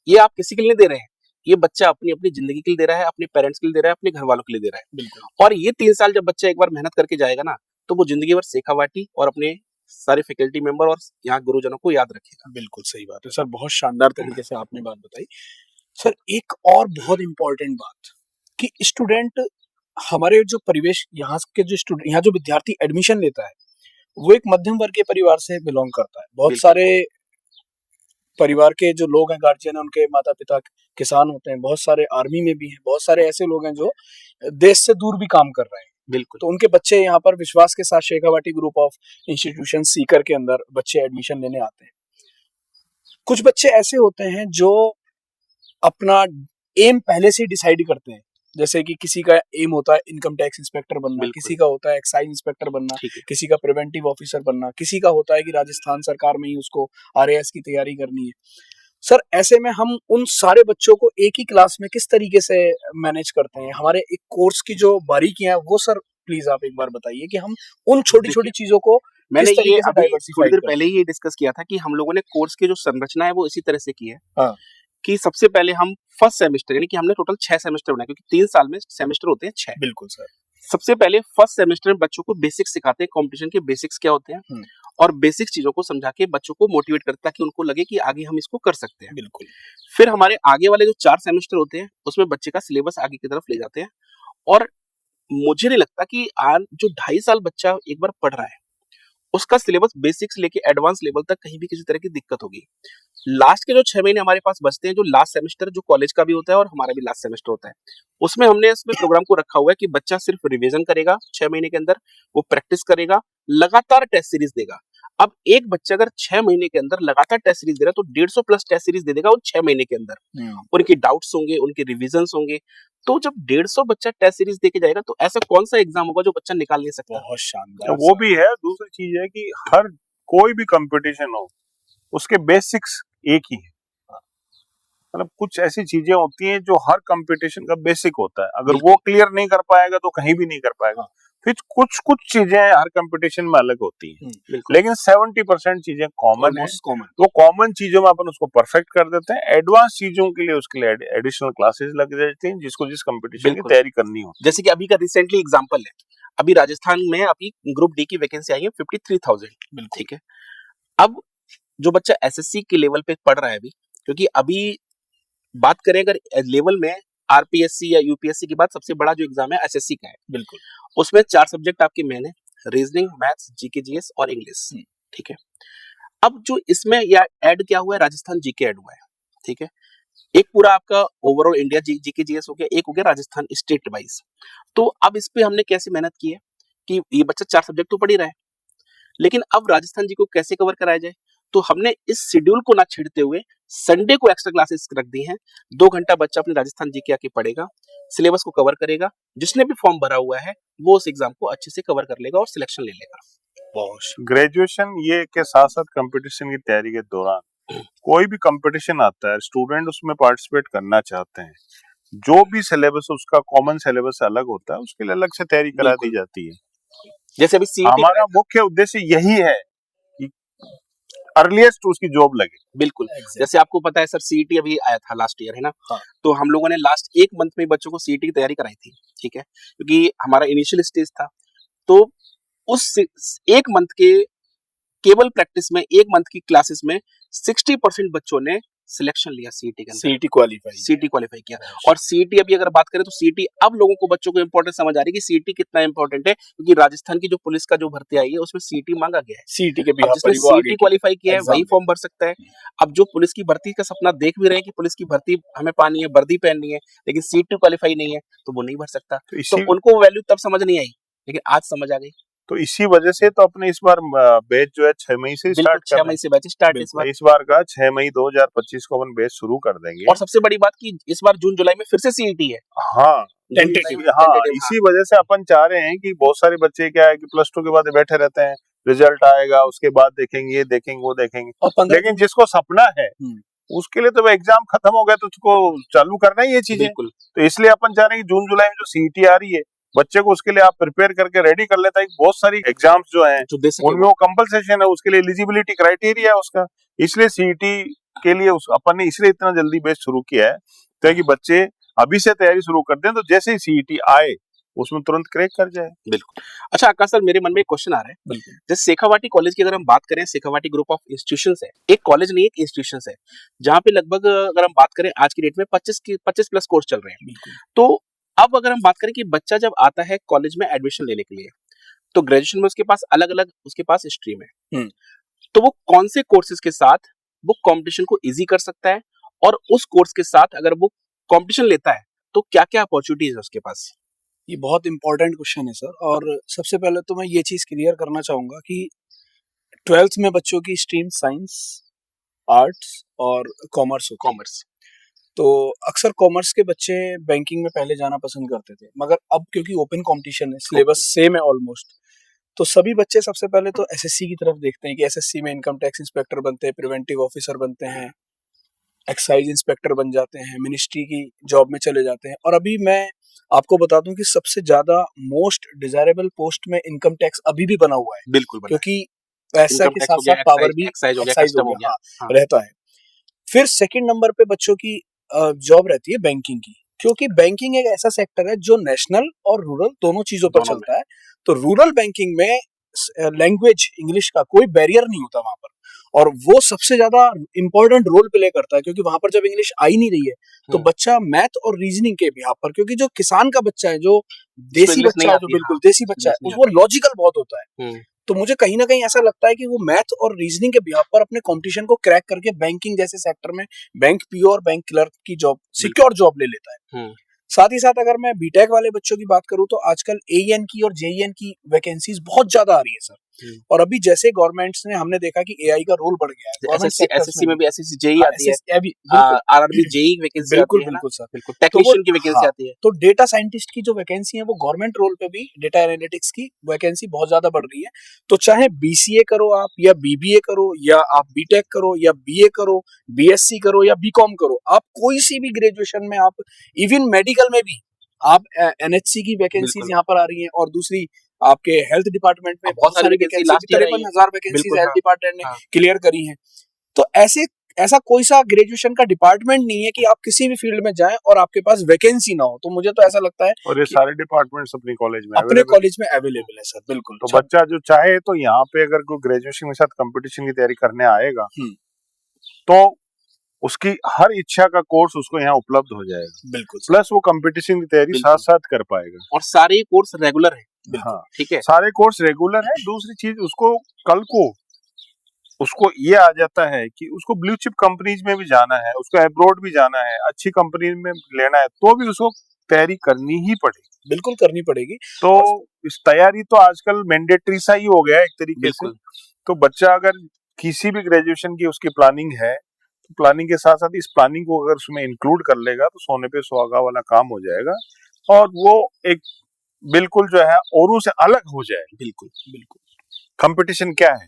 ये आप किसी के लिए नहीं दे रहे हैं, ये बच्चा अपनी अपनी जिंदगी के लिए दे रहा है, अपने पेरेंट्स के लिए दे रहा है, अपने घर वालों के लिए दे रहा है। बिल्कुल। और ये 3 साल जब बच्चा एक बार मेहनत करके जाएगा ना, तो वो जिंदगी भर शेखावाटी और अपने सारे फैकल्टी मेंबर और यहाँ गुरुजनों को याद रखेगा। बिल्कुल सही बात है सर, बहुत शानदार तरीके से आपने बात बताई। सर एक और बहुत इंपॉर्टेंट बात कि स्टूडेंट, हमारे जो परिवेश यहाँ के जो स्टूडेंट, यहाँ जो विद्यार्थी एडमिशन लेता है वो एक मध्यम वर्ग के परिवार से बिलोंग करता है। बहुत सारे परिवार के जो लोग हैं, गार्जियन है, उनके माता पिता किसान होते हैं, बहुत सारे आर्मी में भी हैं, बहुत सारे ऐसे लोग हैं जो देश से दूर भी काम कर रहे हैं। बिल्कुल। तो उनके बच्चे यहाँ पर विश्वास के साथ Shekhawati group of institution Sikar के अंदर बच्चे एडमिशन लेने आते हैं। कुछ बच्चे ऐसे होते हैं जो अपना एम पहले से डिसाइड करते हैं, जैसे कि किसी का एम होता है इनकम टैक्स इंस्पेक्टर बनना, किसी का होता है एक्साइज इंस्पेक्टर बनना, किसी का प्रिवेंटिव ऑफिसर बनना, किसी का होता है कि राजस्थान सरकार में ही उसको आरएएस की तैयारी करनी है। सर ऐसे में हम उन सारे बच्चों को एक ही क्लास में किस तरीके से मैनेज करते हैं? हमारे एक कोर्स की जो बारीकियां हैं वो सर प्लीज आप एक बार बताइए कि हम उन छोटी छोटी चीजों को मैंने किस तरीके से डाइवर्सिफाई थोड़ी देर पहले ही ये डिस्कस किया था कि हम लोगों ने कोर्स की जो संरचना है वो इसी तरह से की है। हाँ। कि सबसे पहले हम फर्स्ट सेमेस्टर, यानी कि हमने टोटल 6 सेमेस्टर बनाए, क्योंकि 3 साल में सेमेस्टर होते हैं 6। बिल्कुल सर। सबसे पहले फर्स्ट सेमेस्टर में बच्चों को बेसिक्स सिखाते हैं, कंपटीशन के बेसिक्स क्या होते हैं, और बेसिक्स चीजों को समझा के बच्चों को मोटिवेट करता है ताकि उनको लगे कि आगे हम इसको कर सकते हैं। बिल्कुल। फिर हमारे आगे वाले जो 4 सेमेस्टर होते हैं उसमें बच्चे का सिलेबस आगे की तरफ ले जाते हैं। और मुझे नहीं लगता कि आज जो 2.5 साल बच्चा एक बार पढ़ रहा है उसका सिलेबस बेसिक्स लेके एडवांस लेवल तक कहीं भी किसी तरह की दिक्कत होगी। लास्ट के जो 6 महीने हमारे पास बचते हैं, जो लास्ट सेमेस्टर जो कॉलेज का भी होता है और हमारा भी लास्ट सेमेस्टर होता है, उसमें हमने इसमें प्रोग्राम को रखा हुआ है कि बच्चा सिर्फ रिवीजन करेगा 6 महीने के अंदर, वो प्रैक्टिस करेगा, लगातार टेस्ट सीरीज दे देगा। अब एक बच्चा अगर 6 महीने के अंदर लगातार टेस्ट सीरीज दे रहा है तो 150 प्लस टेस्ट सीरीज दे देगा वो 6 महीने के अंदर। उनके डाउट्स होंगे, उनके रिविजन्स होंगे, तो जब 150 बच्चा टेस्ट सीरीज देके जाएगा तो ऐसा कौन सा एग्जाम होगा जो बच्चा निकाल नहीं सकता? बहुत शानदार। वो भी है। दूसरी चीज है कि हर कोई भी कंपटीशन हो उसके बेसिक्स एक ही है। मतलब कुछ ऐसी चीजें होती हैं जो हर कंपटीशन का बेसिक होता है, अगर वो क्लियर नहीं कर पाएगा तो कहीं भी नहीं कर पाएगा। फिर कुछ कुछ चीजें हर कंपटीशन में अलग होती हैं, लेकिन 70% चीजें कॉमन है। तो कॉमन चीजों में अपन उसको परफेक्ट कर देते हैं, एडवांस चीजों के लिए उसके लिए एडिशनल क्लासेस लग जाती हैं, जिसको जिस कंपटीशन की तैयारी करनी हो। जैसे कि अभी का रिसेंटली एग्जांपल है, अभी राजस्थान में अभी ग्रुप डी की वैकेंसी आई है 53,000, ठीक है। अब जो बच्चा एसएससी के लेवल पे पढ़ रहा है अभी, क्योंकि अभी बात करें अगर लेवल में आरपीएससी या यूपीएससी के बाद सबसे बड़ा जो एग्जाम है एसएससी का है, बिल्कुल। उसमें 4 सब्जेक्ट आपके मेन है, रीजनिंग, मैथ्स, जीके जीएस और इंग्लिश, ठीक है। अब जो इसमें या ऐड क्या हुआ है, राजस्थान जीके ऐड हुआ है, ठीक है। एक पूरा आपका ओवरऑल इंडिया जीके जीएस हो गया, एक हो गया राजस्थान स्टेट वाइज। तो अब इस पे हमने कैसे मेहनत की है कि ये बच्चा 4 सब्जेक्ट तो पढ़ ही रहा है, लेकिन अब राजस्थान जी को कैसे कवर कराया जाए, तो हमने इस शेड्यूल को ना छेड़ते हुए संडे को एक्स्ट्रा क्लासेस रख दी हैं। 2 घंटा बच्चा अपने राजस्थान जी के आके पढ़ेगा, सिलेबस को कवर करेगा, जिसने भी फॉर्म भरा हुआ है वो उस एग्जाम को अच्छे से कवर कर लेगा और सिलेक्शन ले लेगा। ग्रेजुएशन ये के साथ साथ कंपटीशन की तैयारी के दौरान कोई भी कंपटीशन आता है, स्टूडेंट उसमें पार्टिसिपेट करना चाहते हैं, जो भी सिलेबस उसका कॉमन सिलेबस अलग होता है, उसके लिए अलग से तैयारी करा दी जाती है। जैसे अभी सीईटी हमारा मुख्य उद्देश्य यही है कि अर्लीस्ट उसकी जॉब लगे। बिल्कुल, जैसे आपको पता है सर, सीईटी अभी आया था लास्ट ईयर, है ना। तो हम लोगों ने लास्ट 1 मंथ में बच्चों को सीईटी की तैयारी कराई थी, ठीक है, क्योंकि हमारा इनिशियल स्टेज था। तो उस 1 मंथ के केवल प्रैक्टिस में, 1 मंथ की क्लासेस में 60% बच्चों ने सिलेक्शन लिया सीईटी के अंदर, सीईटी क्वालिफाई किया। और सीईटी अभी अगर बात करें तो सीईटी अब लोगों को, बच्चों को इंपॉर्टेंस समझ आ रही है कि सीईटी कितना इंपॉर्टेंट है, क्योंकि राजस्थान की जो पुलिस का जो भर्ती आई है उसमें सीईटी मांगा गया है। सीईटी के जिसने सीईटी क्वालिफाई किया है वही फॉर्म भर सकता है। अब जो पुलिस की भर्ती का सपना देख भी रहे हैं कि पुलिस की भर्ती हमें पानी है, वर्दी पहननी है, लेकिन सीईटी क्वालिफाई नहीं है तो वो नहीं भर सकता। तो उनको वैल्यू तब समझ नहीं आई, लेकिन आज समझ आ गई। तो इसी वजह से तो अपने इस बार बैच जो है 6 मई से स्टार्ट 6 मई से बैच स्टार्ट है इस बार का 6 मई 2025 को अपन बैच शुरू कर देंगे। और सबसे बड़ी बात कि इस बार जून जुलाई में फिर से सीईटी है। हाँ, इसी वजह से अपन चाह रहे हैं कि बहुत सारे बच्चे क्या है कि +2 के बाद बैठे रहते हैं, रिजल्ट आएगा उसके बाद देखेंगे, ये देखेंगे, वो देखेंगे, लेकिन जिसको सपना है उसके लिए तो एग्जाम खत्म हो गया तो उसको चालू करना ही ये चीजें। तो इसलिए अपन चाह रहे हैं कि जून जुलाई में जो सीईटी आ रही है, बच्चे को उसके लिए आप प्रिपेयर करके रेडी कर लेता है। बहुत सारी एग्जाम्स जो हैं उनमें वो कंपलसेशन है, उसके लिए एलिजिबिलिटी क्राइटेरिया है उसका, इसलिए सीईटी के लिए अपन ने इसलिए इतना जल्दी बैच शुरू किया है ताकि बच्चे अभी से तैयारी शुरू कर दें, तो जैसे ही सीईटी आए उसमें तुरंत क्रैक कर जाए। बिल्कुल। अच्छा आकाश सर, मेरे मन में एक क्वेश्चन आ रहा है, जैसे शेखावाटी कॉलेज की अगर हम बात करें, शेखावाटी ग्रुप ऑफ इंस्टीट्यूशंस है, एक कॉलेज नहीं एक इंस्टीट्यूशंस है, जहाँ पे लगभग अगर हम बात करें आज की डेट में 25 प्लस कोर्स चल रहे हैं। तो अब अगर हम बात करें कि बच्चा जब आता है कॉलेज में एडमिशन लेने के लिए, तो ग्रेजुएशन में उसके पास अलग अलग स्ट्रीम है, तो वो कौन से कोर्सेज के साथ वो कंपटीशन को इजी कर सकता है, और उस कोर्स के साथ अगर वो कंपटीशन लेता है तो क्या क्या अपॉर्चुनिटीज है उसके पास? ये बहुत इंपॉर्टेंट क्वेश्चन है सर। और सबसे पहले तो मैं ये चीज क्लियर करना चाहूंगा कि 12th में बच्चों की स्ट्रीम साइंस, आर्ट्स और कॉमर्स। तो अक्सर कॉमर्स के बच्चे बैंकिंग में पहले जाना पसंद करते थे, मगर अब क्योंकि ओपन कंपटीशन है, सिलेबस सेम है ऑलमोस्ट, तो सभी बच्चे सबसे पहले तो एसएससी की तरफ देखते हैं कि एसएससी में इनकम टैक्स इंस्पेक्टर बनते हैं, प्रिवेंटिव ऑफिसर बनते हैं, एक्साइज इंस्पेक्टर बन जाते हैं, मिनिस्ट्री की जॉब में चले जाते हैं। और अभी मैं आपको बता दूं कि सबसे ज्यादा मोस्ट डिजायरेबल पोस्ट में इनकम टैक्स अभी भी बना हुआ है, बिल्कुल, क्योंकि पैसा के साथ साथ पावर भी एक्साइज हो गया, रहता है। फिर सेकंड नंबर पे बच्चों की जॉब रहती है बैंकिंग की, क्योंकि बैंकिंग एक ऐसा सेक्टर है जो नेशनल और रूरल दोनों चीजों पर चलता है। तो रूरल बैंकिंग में लैंग्वेज इंग्लिश का कोई बैरियर नहीं होता वहां पर, और वो सबसे ज्यादा इंपॉर्टेंट रोल प्ले करता है, क्योंकि वहां पर जब इंग्लिश आ ही नहीं रही है तो बच्चा मैथ और रीजनिंग के बिहाफ पर, क्योंकि जो किसान का बच्चा है, जो देसी बच्चा है, जो बिल्कुल देसी बच्चा है, वो लॉजिकल बहुत होता है। तो मुझे कहीं ना कहीं ऐसा लगता है कि वो मैथ और रीजनिंग के बिहाफ पर अपने कंपटीशन को क्रैक करके बैंकिंग जैसे सेक्टर में बैंक पीओ और बैंक क्लर्क की जॉब, सिक्योर जॉब ले लेता है। साथ ही साथ अगर मैं बीटेक वाले बच्चों की बात करूं तो आजकल एईएन की और जेईएन की वैकेंसीज बहुत ज्यादा आ रही है सर। और अभी जैसे गवर्नमेंट्स ने हमने देखा कि एआई का रोल बढ़ गया है गवर्नमेंट एसएससी सेक्टर्स एसएससी में में भी एसएससी जेई आती है, बिल्कुल आरआरबी जेई वैकेंसी बिल्कुल आती है ना, बिल्कुल सर बिल्कुल तो वो टेक्नीशियन की वैकेंसी हाँ आती है। तो डेटा साइंटिस्ट की जो वैकेंसी है वो गवर्नमेंट रोल पे भी डेटा एनालिटिक्स की वैकेंसी बहुत ज्यादा बढ़ रही है। तो चाहे बीसीए करो आप या बीबीए करो या आप बीटेक करो या बीए करो, बीएससी करो या बीकॉम करो, आप कोई सी भी ग्रेजुएशन में आप इवन मेडिकल में भी आप एनएचसी की वैकेंसीज बिल्कुल यहाँ पर आ रही हैं और दूसरी आपके हेल्थ डिपार्टमेंट में अब बहुत बहुत सारी सारी vacancy vacancy last year I है। 53,000 वैकेंसीज बिल्कुल, हेल्थ हाँ, डिपार्टमेंट ने हाँ। क्लियर करी हैं। तो ऐसा कोई सा ग्रेजुएशन का डिपार्टमेंट नहीं है कि आप किसी भी फील्ड में जाएं और आपके पास वैकेंसी ना हो। तो मुझे तो ऐसा लगता है और ये कि सारे डिपार्टमेंट्स अपनी कॉलेज में अपने अवेलेबल। कॉलेज में अवेलेबल है सर बिल्कुल। तो बच्चा जो चाहे तो यहाँ पे अगर कोई ग्रेजुएशन के साथ कंपटीशन की तैयारी करने आएगा तो उसकी हर इच्छा का कोर्स उसको यहाँ उपलब्ध हो जाएगा, बिल्कुल प्लस वो कंपटीशन की तैयारी बिल्कुल। साथ साथ कर पाएगा। और सारे कोर्स रेगुलर है, हाँ, ठीक है। सारे कोर्स रेगुलर है। दूसरी चीज उसको कल को उसको ये आ जाता है कि उसको ब्लू चिप कंपनीज में भी जाना है, उसको अब्रॉड भी जाना है, अच्छी कंपनी में लेना है, तो भी उसको तैयारी करनी ही पड़ेगी। बिल्कुल करनी पड़ेगी। तो इस तैयारी तो आजकल मैंडेटरी सा ही हो गया है एक तरीके से। तो बच्चा अगर किसी भी ग्रेजुएशन की उसकी प्लानिंग है तो प्लानिंग के साथ साथ इस प्लानिंग को अगर उसमें इंक्लूड कर लेगा तो सोने पे सुहागा वाला काम हो जाएगा और वो एक बिल्कुल जो है औरों से अलग हो जाएगा। बिल्कुल बिल्कुल। कंपटीशन क्या है?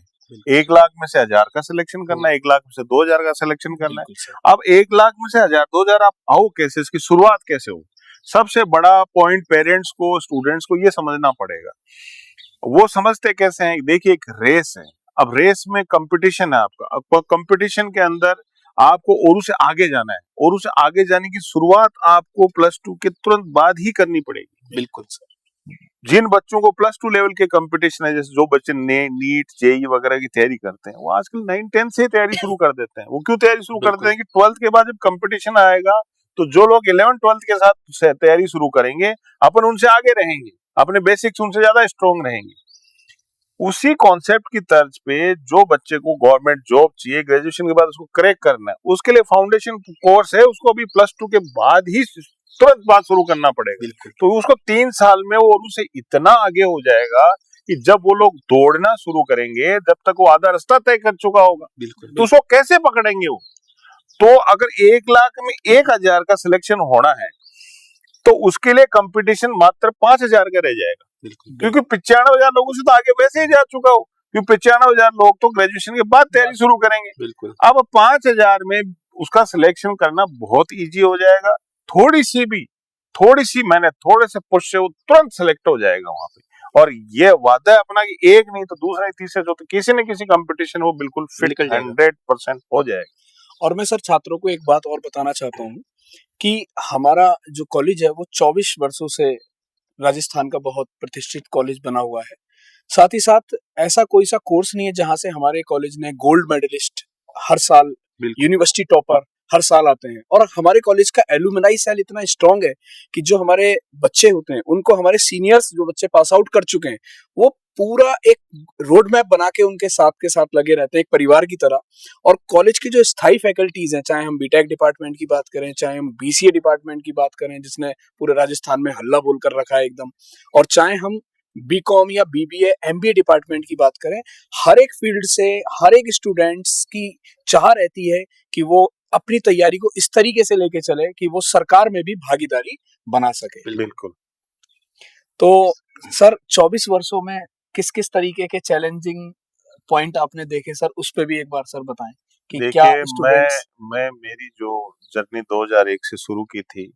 1 लाख में से 1000 का सिलेक्शन करना है, 1 लाख में से 2000 का सिलेक्शन करना है। बिल्कुल सर। अब 1 लाख में से 1000 2000 आप आओ कैसे, इसकी शुरुआत कैसे हो? सबसे बड़ा पॉइंट पेरेंट्स को स्टूडेंट्स को ये समझना पड़ेगा। वो समझते कैसे हैं? देखिए एक रेस है, अब रेस में कंपटीशन है आपका, अब कंपटीशन के अंदर आपको औरों से आगे जाना है, औरों से आगे जाने की शुरुआत आपको +2 के तुरंत बाद ही करनी पड़ेगी। बिल्कुल सर। जिन बच्चों को +2 लेवल के कंपटीशन है, जैसे जो बच्चे नीट जेई वगैरह की तैयारी करते हैं, वो आजकल 9-10 से तैयारी शुरू कर देते हैं। वो क्यों तैयारी शुरू करते हैं कि 12th के बाद जब कंपटीशन आएगा तो जो लोग 11th-12th के साथ तैयारी शुरू करेंगे अपन उनसे आगे रहेंगे, अपने बेसिक्स उनसे ज्यादा स्ट्रॉन्ग रहेंगे। उसी कॉन्सेप्ट की तर्ज पे जो बच्चे को गवर्नमेंट जॉब चाहिए, ग्रेजुएशन के बाद उसको क्रैक करना है, उसके लिए फाउंडेशन कोर्स है, उसको अभी +2 के बाद ही तुरंत बाद शुरू करना पड़ेगा। तो उसको 3 साल में वो उससे इतना आगे हो जाएगा कि जब वो लोग दौड़ना शुरू करेंगे, जब तक वो आधा रास्ता तय कर चुका होगा, तो उसको कैसे पकड़ेंगे वो? तो अगर 1 लाख में 1000 का सिलेक्शन होना है तो उसके लिए कंपटीशन मात्र 5000 का रह जाएगा, क्योंकि 95,000 लोगों से तो आगे वैसे ही जा चुका हो, क्योंकि 95,000 लोग तो ग्रेजुएशन के बाद तैयारी शुरू करेंगे। अब 5000 में उसका सिलेक्शन करना बहुत इजी हो जाएगा। थोड़ी सी मेहनत, थोड़े से पुश से वो तुरंत सेलेक्ट हो जाएगा वहां पे। और ये वादा है अपना कि एक नहीं तो दूसरा तीसरा जो तो किसी न किसी कंपटीशन वो बिल्कुल फिट 100% हो जाएगा। और मैं सर छात्रों को एक बात और बताना चाहता हूँ कि हमारा जो कॉलेज है वो 24 वर्षों से राजस्थान का बहुत प्रतिष्ठित कॉलेज बना हुआ है। साथ ही साथ ऐसा कोई सा कोर्स नहीं है जहां से हमारे कॉलेज ने गोल्ड मेडलिस्ट हर साल, यूनिवर्सिटी टॉपर हर साल आते हैं। और हमारे कॉलेज का एलुमनाई सेल इतना स्ट्रांग है कि जो हमारे बच्चे होते हैं उनको हमारे सीनियर्स जो बच्चे पास आउट कर चुके हैं वो पूरा एक रोड मैप बना के उनके साथ लगे रहते हैं एक परिवार की तरह। और कॉलेज की जो स्थायी फैकल्टीज हैं, चाहे हम बीटेक डिपार्टमेंट की बात करें, चाहे हम बीसीए डिपार्टमेंट की बात करें जिसने पूरे राजस्थान में हल्ला बोल कर रखा है एकदम, और चाहे हम बीकॉम या बीबीए एमबीए डिपार्टमेंट की बात करें, हर एक फील्ड से हर एक स्टूडेंट्स की चाह रहती है कि वो अपनी तैयारी को इस तरीके से लेके चले कि वो सरकार में भी भागीदारी बना सके। बिल्कुल। तो सर 24 वर्षों में किस किस तरीके के चैलेंजिंग पॉइंट आपने देखे सर, उस पे भी एक बार सर बताएं कि क्या स्टूडेंट्स। मैं मेरी जो जर्नी 2001 से शुरू की थी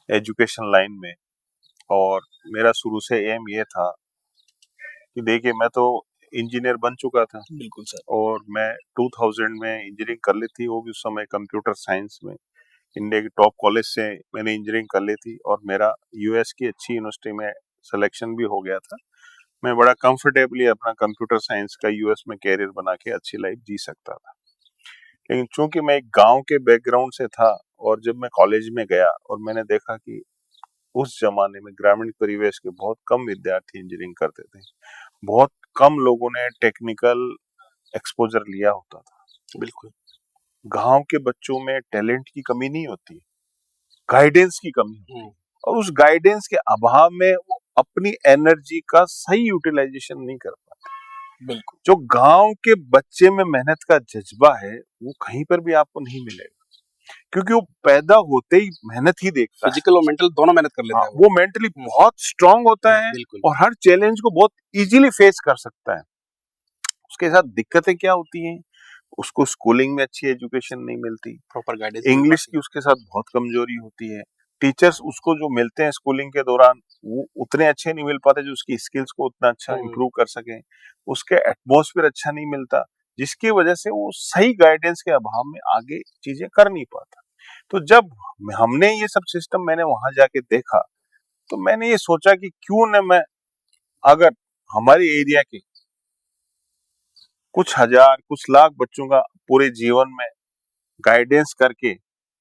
एजुकेशन लाइन में, और मेरा शुरू से एम ये था कि देखिए मैं तो इंजीनियर बन चुका था। बिल्कुल सर। और मैं 2000 में इंजीनियरिंग कर ली थी, वो भी उस समय कंप्यूटर साइंस में इंडिया की टॉप कॉलेज से मैंने इंजीनियरिंग कर ली थी, और मेरा यूएस की अच्छी यूनिवर्सिटी में सिलेक्शन भी हो गया था। मैं बड़ा कंफर्टेबली अपना कंप्यूटर साइंस का यूएस में कैरियर बना के अच्छी लाइफ जी सकता था। लेकिन चूंकि मैं एक गांव के बैकग्राउंड से था, और जब मैं कॉलेज में गया और मैंने देखा कि उस जमाने में ग्रामीण परिवेश के बहुत कम विद्यार्थी इंजीनियरिंग करते थे, बहुत कम लोगों ने टेक्निकल एक्सपोजर लिया होता था। बिल्कुल। गांव के बच्चों में टैलेंट की कमी नहीं होती, गाइडेंस की कमी होती है, और उस गाइडेंस के अभाव में वो अपनी एनर्जी का सही यूटिलाइजेशन नहीं कर पाते। बिल्कुल जो गांव के बच्चे में मेहनत का जज्बा है वो कहीं पर भी आपको नहीं मिलेगा, क्योंकि वो पैदा होते ही मेहनत ही देखता है। फिजिकल और मेंटल दोनों मेहनत कर लेता हाँ, है वो मेंटली बहुत स्ट्रांग होता है बिल्कुल और हर चैलेंज को बहुत इजीली फेस कर सकता है। उसके साथ दिक्कतें क्या होती हैं, उसको स्कूलिंग में अच्छी एजुकेशन नहीं मिलती, प्रॉपर गाइडेंस इंग्लिश की उसके साथ बहुत कमजोरी होती है, टीचर्स उसको जो मिलते हैं स्कूलिंग के दौरान वो उतने अच्छे नहीं मिल पाते जो उसकी स्किल्स को उतना अच्छा इंप्रूव कर सकें, उसके एटमॉस्फेयर अच्छा नहीं मिलता, जिसकी वजह से वो सही गाइडेंस के अभाव में आगे चीजें कर नहीं पाता। तो जब हमने ये सब सिस्टम मैंने वहां जाके देखा तो मैंने ये सोचा कि क्यों न मैं अगर हमारे एरिया के कुछ हजार कुछ लाख बच्चों का पूरे जीवन में गाइडेंस करके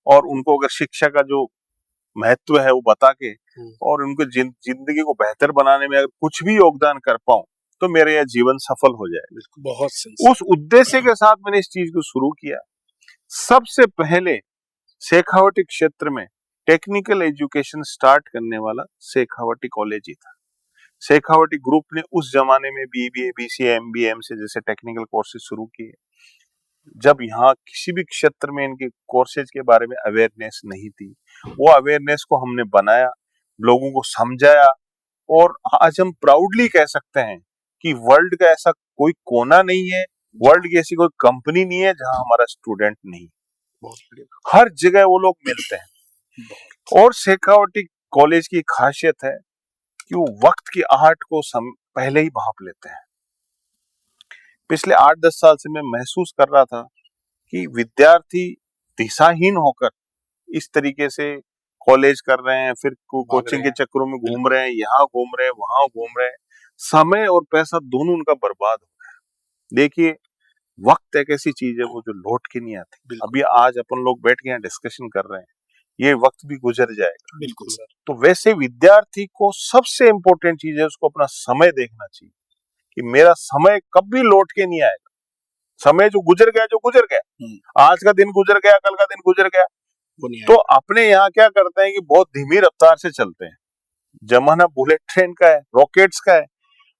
और उनको अगर शिक्षा का जो महत्व है वो बता के और उनको जिंदगी को बेहतर बनाने में अगर कुछ भी योगदान कर पाऊं तो मेरा यह जीवन सफल हो जाए। बहुत सही उस उद्देश्य के साथ मैंने इस चीज को शुरू किया। सबसे पहले शेखावटी क्षेत्र में टेक्निकल एजुकेशन स्टार्ट करने वाला शेखावटी कॉलेज ही था। शेखावटी ग्रुप ने उस जमाने में बीबीए, बीसीए, एमबीए, एमसीए जैसे टेक्निकल कोर्सेज शुरू किए जब यहाँ किसी भी क्षेत्र में इनके कोर्सेज के बारे में अवेयरनेस नहीं थी। वो अवेयरनेस को हमने बनाया, लोगों को समझाया और आज हम प्राउडली कह सकते हैं कि वर्ल्ड का ऐसा कोई कोना नहीं है, वर्ल्ड की ऐसी कोई कंपनी नहीं है जहां हमारा स्टूडेंट नहीं। हर जगह वो लोग मिलते हैं। और शेखावटी कॉलेज की खासियत है कि वो वक्त की आहट को पहले ही भांप लेते हैं। पिछले 8-10 साल से मैं महसूस कर रहा था कि विद्यार्थी दिशाहीन होकर इस तरीके से कॉलेज कर रहे हैं, फिर कोचिंग के चक्करों में घूम रहे हैं, यहाँ घूम रहे हैं, वहां घूम रहे हैं, समय और पैसा दोनों उनका बर्बाद हो रहा है। देखिए, वक्त एक ऐसी चीज है वो जो लौट के नहीं आती। अभी आज अपन लोग बैठ के यहाँ डिस्कशन कर रहे हैं, ये वक्त भी गुजर जाएगा। बिल्कुल सर। तो वैसे विद्यार्थी को सबसे इंपॉर्टेंट चीज है उसको अपना समय देखना चाहिए कि मेरा समय कभी लौट के नहीं आएगा। समय जो गुजर गया आज का दिन गुजर गया, कल का दिन गुजर गया। तो अपने यहाँ क्या करते हैं कि बहुत धीमी रफ्तार से चलते हैं। जमाना बुलेट ट्रेन का है, रॉकेट्स का है।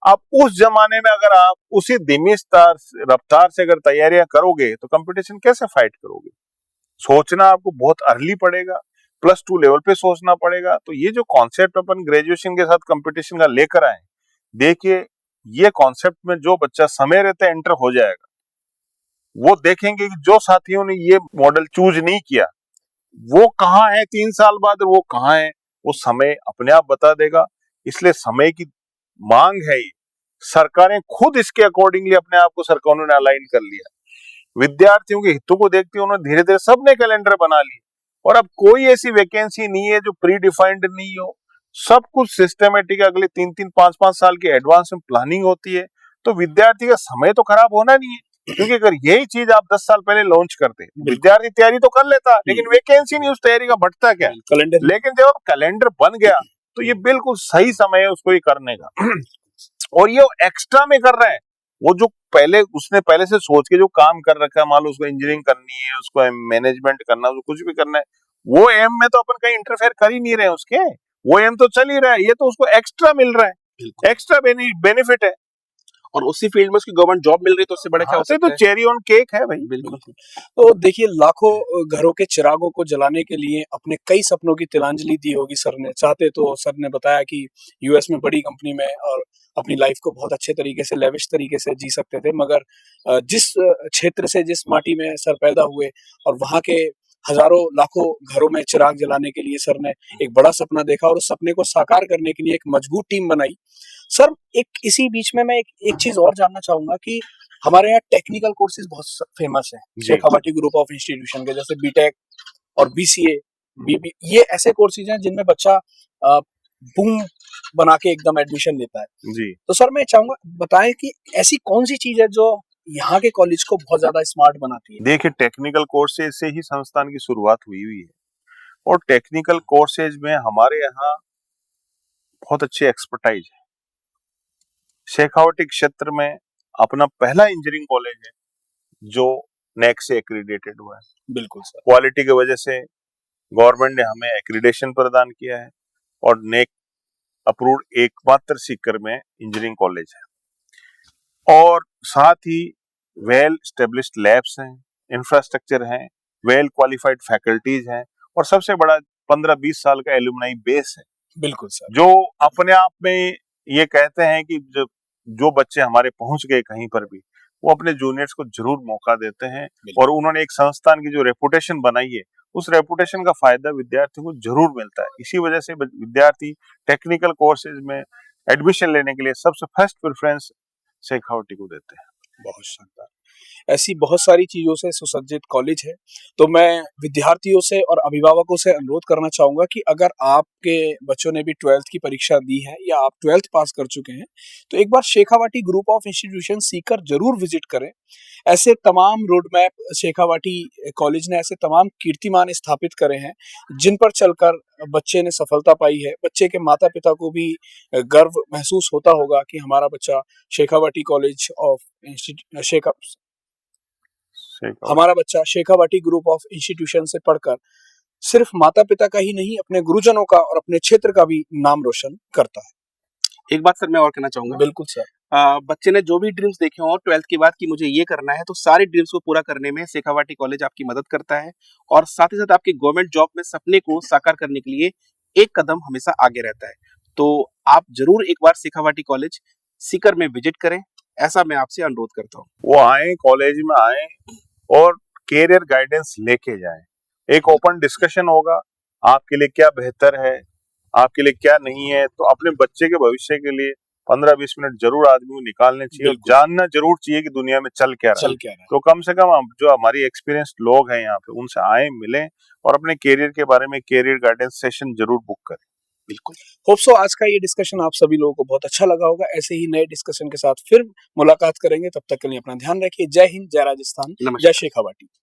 अब उस जमाने में अगर आप उसी धीमी रफ्तार से अगर तैयारियां करोगे तो कंपटीशन कैसे फाइट करोगे? सोचना आपको बहुत अर्ली पड़ेगा, +2 लेवल पे सोचना पड़ेगा। तो ये जो कॉन्सेप्ट अपन ग्रेजुएशन के साथ कंपटीशन का लेकर आए, देखिए ये कॉन्सेप्ट में जो बच्चा समय रहते एंटर हो जाएगा, वो देखेंगे कि जो साथियों ने ये मॉडल चूज नहीं किया वो कहाँ है 3 साल बाद, वो कहाँ है वो समय अपने आप बता देगा। इसलिए समय की मांग है ये, सरकारें खुद इसके अकॉर्डिंगली अपने आप को सरकारों ने अलाइन कर लिया। विद्यार्थियों के हितों को देखते हुए उन्होंने धीरे धीरे सबने कैलेंडर बना लिए और अब कोई ऐसी वैकेंसी नहीं है जो प्री डिफाइंड नहीं हो। सब कुछ सिस्टमेटिक, अगले 3-3, 5-5 साल की एडवांस में प्लानिंग होती है। तो विद्यार्थी का समय तो खराब होना नहीं है, क्योंकि अगर यही चीज आप 10 साल पहले लॉन्च करते, विद्यार्थी तैयारी तो कर लेता, लेकिन वैकेंसी नहीं, उस तैयारी का बढ़ता क्या कैलेंडर। लेकिन जब अब कैलेंडर बन गया तो ये बिल्कुल सही समय है उसको ये करने का। और ये एक्स्ट्रा में कर रहा है, वो जो उसने पहले से सोच के जो काम कर रखा है, मान लो उसको इंजीनियरिंग करनी है, उसको मैनेजमेंट करना है, उसको कुछ भी करना है, वो एम में तो अपन कहीं इंटरफेयर कर ही नहीं रहे उसके, वो एम तो चल ही रहा है, ये तो उसको एक्स्ट्रा मिल रहा है, एक्स्ट्रा बेनिफिट है। और उसी फील्ड में उसकी गवर्नमेंट जॉब मिल रही तो उससे बड़ा क्या हो सकता है? तो चेरी ऑन केक है भाई। बिल्कुल। तो देखिए, लाखों घरों के चिरागों को जलाने के लिए अपने कई सपनों की तिलांजलि दी होगी सर ने। चाहते तो सर ने बताया कि यूएस में बड़ी कंपनी में और अपनी लाइफ को बहुत अच्छे तरीके से, लेविश तरीके से जी सकते थे, मगर जिस क्षेत्र से, जिस माटी में सर पैदा हुए और वहाँ के हजारों लाखों घरों में चिराग जलाने के लिए सर ने एक बड़ा सपना देखा और उस सपने को साकार करने के लिए एक मजबूत टीम बनाई। सर, एक इसी बीच में मैं एक चीज और जानना चाहूंगा कि हमारे यहाँ टेक्निकल कोर्सेज बहुत फेमस है शेखावटी ग्रुप ऑफ इंस्टीट्यूशन के, जैसे बीटेक और बीसीए, बीबी, ये ऐसे कोर्सेज हैं जिनमें बच्चा बूम बना के एकदम एडमिशन लेता है जी। तो सर मैं चाहूंगा बताएं कि ऐसी कौन सी चीज है जो यहाँ के कॉलेज को बहुत ज्यादा स्मार्ट बनाती है? देखिए, टेक्निकल कोर्सेज से ही संस्थान की शुरुआत हुई है और टेक्निकल कोर्सेज में हमारे यहाँ बहुत अच्छी एक्सपर्टाइज है। शेखावटी क्षेत्र में अपना पहला इंजीनियरिंग कॉलेज है जो नेक से एक्रीडेटेड हुआ है। बिल्कुल सर। क्वालिटी की वजह से गवर्नमेंट ने हमें एक्रीडेशन प्रदान किया है और नेक अप्रूव्ड एकमात्र सीकर में इंजीनियरिंग कॉलेज है और साथ ही वेल स्टेब्लिश्ड लैब्स हैं, इंफ्रास्ट्रक्चर हैं, वेल क्वालिफाइड फैकल्टीज हैं और सबसे बड़ा 15-20 साल का एलुमनाई बेस है। बिल्कुल सर। जो अपने आप में ये कहते हैं कि जो बच्चे हमारे पहुंच गए कहीं पर भी, वो अपने जूनियर्स को जरूर मौका देते हैं और उन्होंने एक संस्थान की जो रेपुटेशन बनाई है, उस रेपुटेशन का फायदा विद्यार्थियों को जरूर मिलता है। इसी वजह से विद्यार्थी टेक्निकल कोर्सेज में एडमिशन लेने के लिए सबसे फर्स्ट प्रेफरेंस शेखावाटी को देते हैं। बहुत शानदार। ऐसी बहुत सारी चीजों से सुसज्जित कॉलेज है। तो मैं विद्यार्थियों से और अभिभावकों से अनुरोध करना चाहूंगा कि अगर आपके बच्चों ने भी 12th की परीक्षा दी है या आप 12th पास कर चुके हैं, तो एक बार Shekhawati group of institution Sikar जरूर विजिट करें। ऐसे तमाम रोड मैप शेखावाटी कॉलेज ने ऐसे तमाम कीर्तिमान स्थापित करे हैं जिन पर चलकर बच्चे ने सफलता पाई है। बच्चे के माता पिता को भी गर्व महसूस होता होगा कि हमारा बच्चा शेखावाटी कॉलेज ऑफ हमारा बच्चा शेखावाटी ग्रुप ऑफ इंस्टीट्यूशन से पढ़कर सिर्फ माता पिता का ही नहीं, अपने गुरुजनों का और अपने क्षेत्र का भी नाम रोशन करता है। एक बात सर मैं और कहना चाहूंगा। बिल्कुल सर। बच्चे ने जो भी ड्रीम्स देखे हों 12th के बाद कि मुझे ये करना है, तो सारे ड्रीम्स को पूरा करने में शेखावाटी कॉलेज आपकी मदद करता है और साथ ही साथ आपके गवर्नमेंट जॉब में सपने को साकार करने के लिए एक कदम हमेशा आगे रहता है। तो आप जरूर एक बार शेखावाटी कॉलेज सीकर में विजिट करें, ऐसा मैं आपसे अनुरोध करता हूँ। वो आए, कॉलेज में आए और कैरियर गाइडेंस लेके जाएं। एक ओपन डिस्कशन होगा, आपके लिए क्या बेहतर है, आपके लिए क्या नहीं है। तो अपने बच्चे के भविष्य के लिए 15-20 मिनट जरूर आदमी को निकालने चाहिए और जानना जरूर चाहिए कि दुनिया में चल क्या रहा है। तो कम से कम जो हमारी एक्सपीरियंस्ड लोग हैं यहाँ पे, उनसे आए, मिलें और अपने कैरियर के बारे में कैरियर गाइडेंस सेशन जरूर बुक करें। बिल्कुल। होप सो आज का ये डिस्कशन आप सभी लोगों को बहुत अच्छा लगा होगा। ऐसे ही नए डिस्कशन के साथ फिर मुलाकात करेंगे। तब तक के लिए अपना ध्यान रखिए। जय हिंद, जय राजस्थान, जय शेखावाटी।